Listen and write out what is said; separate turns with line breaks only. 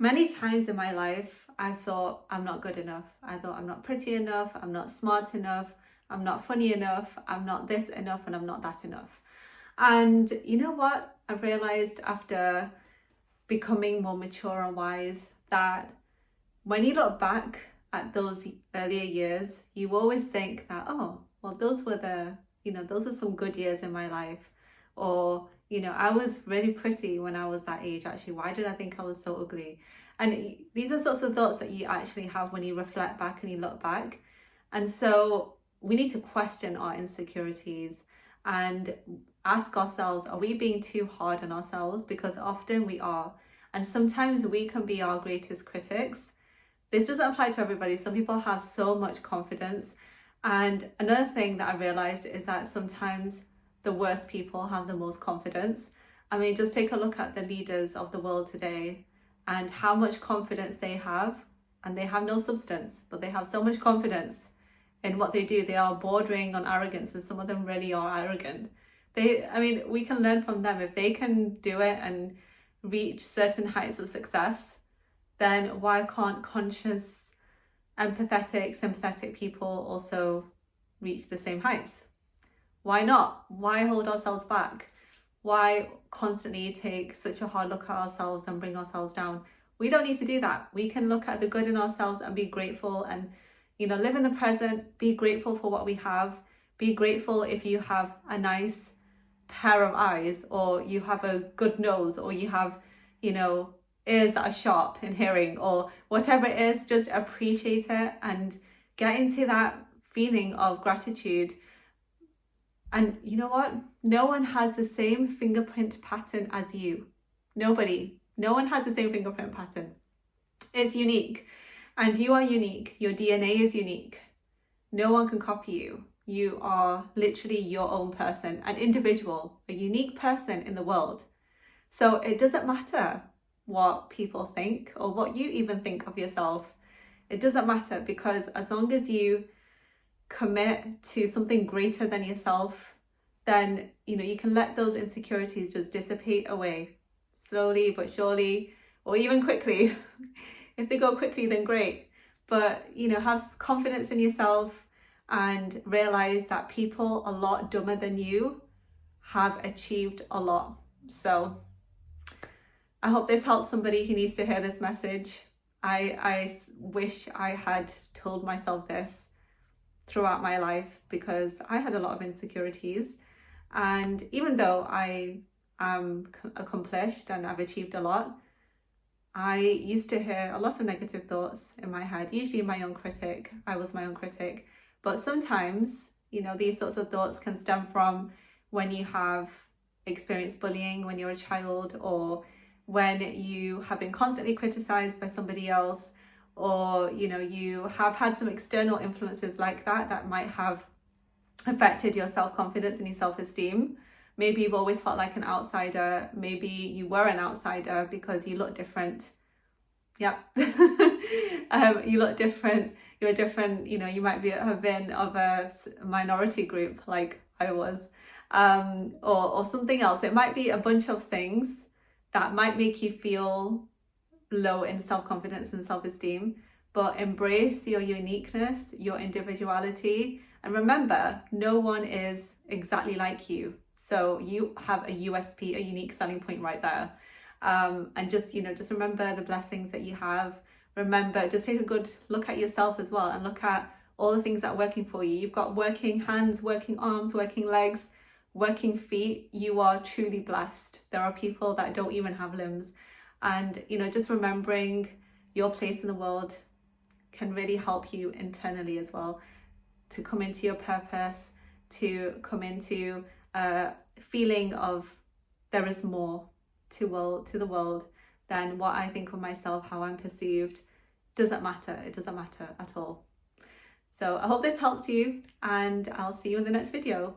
Many times in my life, I thought I'm not good enough. I thought I'm not pretty enough, I'm not smart enough, I'm not funny enough, I'm not this enough, and I'm not that enough. And you know what? I've realized after becoming more mature and wise that when you look back at those earlier years, you always think that, oh, well, those are some good years in my life. Or, I was really pretty when I was that age. Actually, why did I think I was so ugly? And these are sorts of thoughts that you actually have when you reflect back and you look back. And so we need to question our insecurities and ask ourselves, are we being too hard on ourselves? Because often we are. And sometimes we can be our greatest critics. This doesn't apply to everybody. Some people have so much confidence. And another thing that I realized is that sometimes the worst people have the most confidence. I mean, just take a look at the leaders of the world today and how much confidence they have. And they have no substance, but they have so much confidence in what they do. They are bordering on arrogance, and some of them really are arrogant. We can learn from them. If they can do it and reach certain heights of success, then why can't conscious, empathetic, sympathetic people also reach the same heights? Why not? Why hold ourselves back? Why constantly take such a hard look at ourselves and bring ourselves down? We don't need to do that. We can look at the good in ourselves and be grateful and, live in the present, be grateful for what we have. Be grateful if you have a nice pair of eyes, or you have a good nose, or you have, ears that are sharp in hearing, or whatever it is. Just appreciate it and get into that feeling of gratitude. And you know what? No one has the same fingerprint pattern as you. Nobody. No one has the same fingerprint pattern. It's unique. And you are unique. Your DNA is unique. No one can copy you. You are literally your own person, an individual, a unique person in the world. So it doesn't matter what people think or what you even think of yourself. It doesn't matter, because as long as you commit to something greater than yourself, then you can let those insecurities just dissipate away slowly but surely, or even quickly. If they go quickly, then great. But have confidence in yourself and realize that people a lot dumber than you have achieved a lot. So I hope this helps somebody who needs to hear this message. I wish I had told myself this throughout my life, because I had a lot of insecurities. And even though I am accomplished and I've achieved a lot, I used to hear a lot of negative thoughts in my head, usually my own critic. I was my own critic. But sometimes, these sorts of thoughts can stem from when you have experienced bullying when you're a child, or when you have been constantly criticized by somebody else, or you have had some external influences like that might have affected your self-confidence and your self-esteem. Maybe you've always felt like an outsider. Maybe you were an outsider because you look different. Yep. You look different. You're different. You might have been of a minority group like I was, or something else. It might be a bunch of things that might make you feel low in self-confidence and self-esteem. But embrace your uniqueness, your individuality, and remember, no one is exactly like you. So you have a USP, a unique selling point right there. And just remember the blessings that you have. Remember, just take a good look at yourself as well, and look at all the things that are working for you. You've got working hands, working arms, working legs, working feet. You are truly blessed. There are people that don't even have limbs. And, just remembering your place in the world can really help you internally as well, to come into your purpose, to come into a feeling of there is more to the world than what I think of myself, how I'm perceived. Doesn't matter. It doesn't matter at all. So I hope this helps you, and I'll see you in the next video.